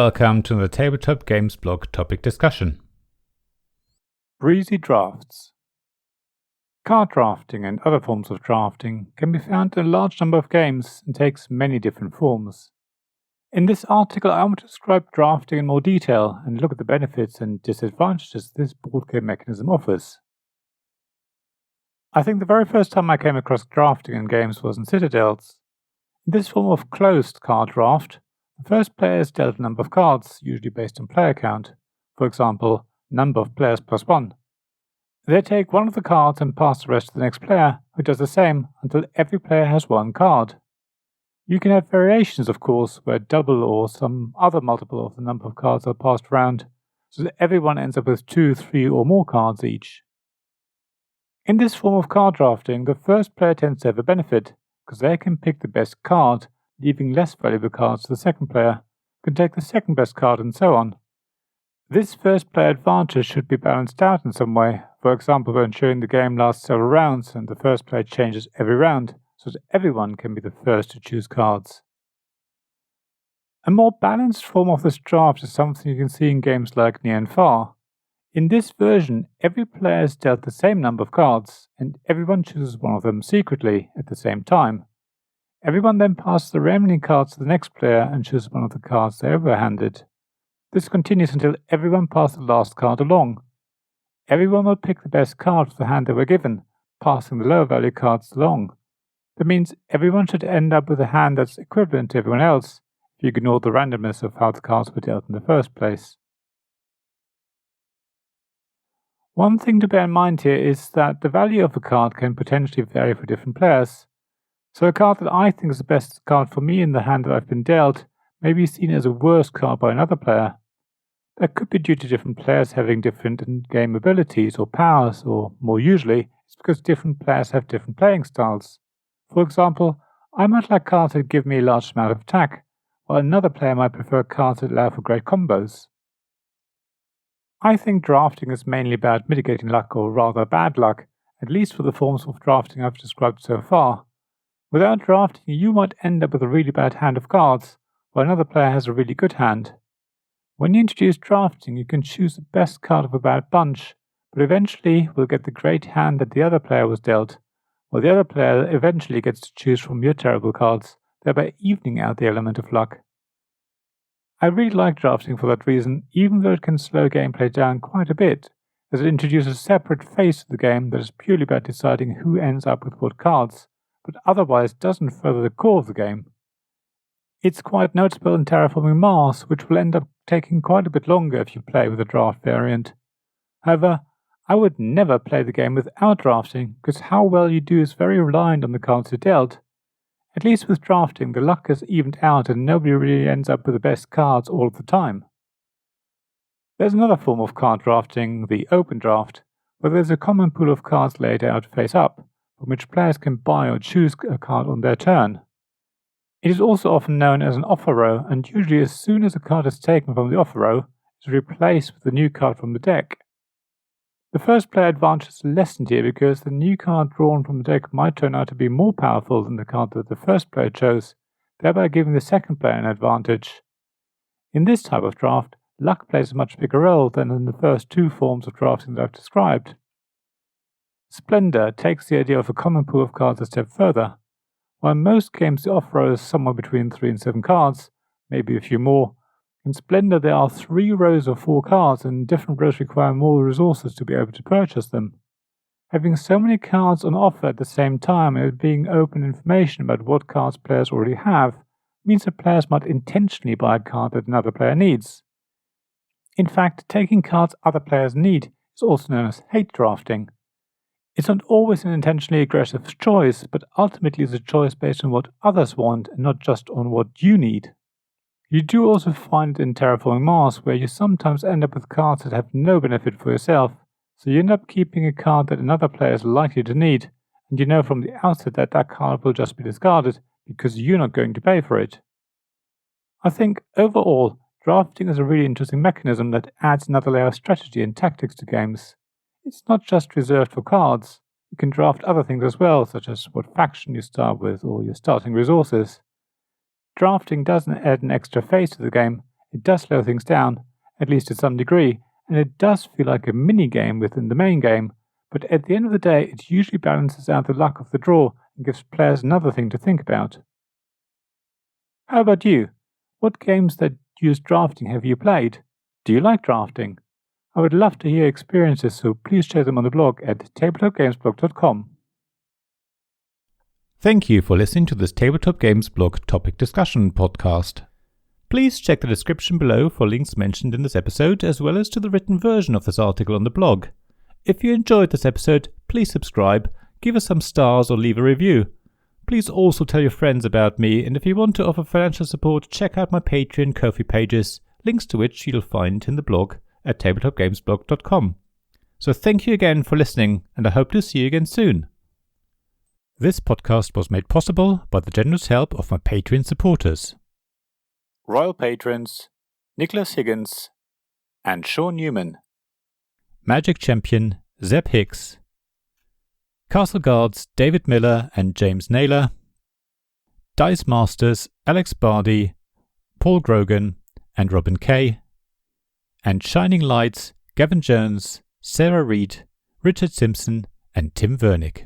welcome to the Tabletop Games blog topic discussion. Breezy drafts. Card drafting and other forms of drafting can be found in a large number of games and takes many different forms. In this article, I want to describe drafting in more detail and look at the benefits and disadvantages this board game mechanism offers. I think the very first time I came across drafting in games was in Citadels. In this form of closed card draft, the first player is dealt a number of cards, usually based on player count, for example, number of players plus 1. They take one of the cards and pass the rest to the next player, who does the same until every player has one card. You can have variations, of course, where double or some other multiple of the number of cards are passed around, so that everyone ends up with 2, 3 or more cards each. In this form of card drafting, the first player tends to have a benefit, because they can pick the best card, leaving less valuable cards to the second player, who can take the second best card, and so on. This first player advantage should be balanced out in some way, for example by ensuring the game lasts several rounds and the first player changes every round, so that everyone can be the first to choose cards. A more balanced form of this draft is something you can see in games like Near and Far. In this version, every player is dealt the same number of cards, and everyone chooses one of them secretly at the same time. Everyone then passes the remaining cards to the next player and chooses one of the cards they were handed. This continues until everyone passes the last card along. Everyone will pick the best card for the hand they were given, passing the lower value cards along. That means everyone should end up with a hand that's equivalent to everyone else, if you ignore the randomness of how the cards were dealt in the first place. One thing to bear in mind here is that the value of a card can potentially vary for different players. So a card that I think is the best card for me in the hand that I've been dealt may be seen as a worse card by another player. That could be due to different players having different in-game abilities or powers, or more usually, it's because different players have different playing styles. For example, I might like cards that give me a large amount of attack, while another player might prefer cards that allow for great combos. I think drafting is mainly about mitigating luck, or rather bad luck, at least for the forms of drafting I've described so far. Without drafting, you might end up with a really bad hand of cards, while another player has a really good hand. When you introduce drafting, you can choose the best card of a bad bunch, but eventually will get the great hand that the other player was dealt, while the other player eventually gets to choose from your terrible cards, thereby evening out the element of luck. I really like drafting for that reason, even though it can slow gameplay down quite a bit, as it introduces a separate phase to the game that is purely about deciding who ends up with what cards, but otherwise doesn't further the core of the game. It's quite noticeable in Terraforming Mars, which will end up taking quite a bit longer if you play with a draft variant. However, I would never play the game without drafting, because how well you do is very reliant on the cards you dealt. At least with drafting, the luck is evened out and nobody really ends up with the best cards all of the time. There's another form of card drafting, the open draft, where there's a common pool of cards laid out face up, from which players can buy or choose a card on their turn. It is also often known as an offer row, and usually as soon as a card is taken from the offer row, it is replaced with a new card from the deck. The first player advantage is lessened here because the new card drawn from the deck might turn out to be more powerful than the card that the first player chose, thereby giving the second player an advantage. In this type of draft, luck plays a much bigger role than in the first two forms of drafting that I've described. Splendor takes the idea of a common pool of cards a step further. While in most games the offer row is somewhere between 3 and 7 cards, maybe a few more, in Splendor there are 3 rows of 4 cards, and different rows require more resources to be able to purchase them. Having so many cards on offer at the same time and being open information about what cards players already have means that players might intentionally buy a card that another player needs. In fact, taking cards other players need is also known as hate drafting. It's not always an intentionally aggressive choice, but ultimately it's a choice based on what others want and not just on what you need. You do also find it in Terraforming Mars, where you sometimes end up with cards that have no benefit for yourself, so you end up keeping a card that another player is likely to need, and you know from the outset that that card will just be discarded because you're not going to pay for it. I think overall, drafting is a really interesting mechanism that adds another layer of strategy and tactics to games. It's not just reserved for cards. You can draft other things as well, such as what faction you start with or your starting resources. Drafting doesn't add an extra phase to the game, it does slow things down, at least to some degree, and it does feel like a mini-game within the main game, but at the end of the day it usually balances out the luck of the draw and gives players another thing to think about. How about you? What games that use drafting have you played? Do you like drafting? I would love to hear experiences, so please share them on the blog at tabletopgamesblog.com. Thank you for listening to this Tabletop Games Blog topic discussion podcast. Please check the description below for links mentioned in this episode, as well as to the written version of this article on the blog. If you enjoyed this episode, please subscribe, give us some stars or leave a review. Please also tell your friends about me, and if you want to offer financial support, check out my Patreon and Ko-fi pages, links to which you'll find in the blog at tabletopgamesblog.com. So thank you again for listening, and I hope to see you again soon. This podcast was made possible by the generous help of my Patreon supporters. Royal Patrons Nicholas Higgins and Sean Newman. Magic Champion Zeb Hicks. Castle Guards David Miller and James Naylor. Dice Masters Alex Bardi, Paul Grogan and Robin Kay. And Shining Lights Gavin Jones, Sarah Reed, Richard Simpson and Tim Vernick.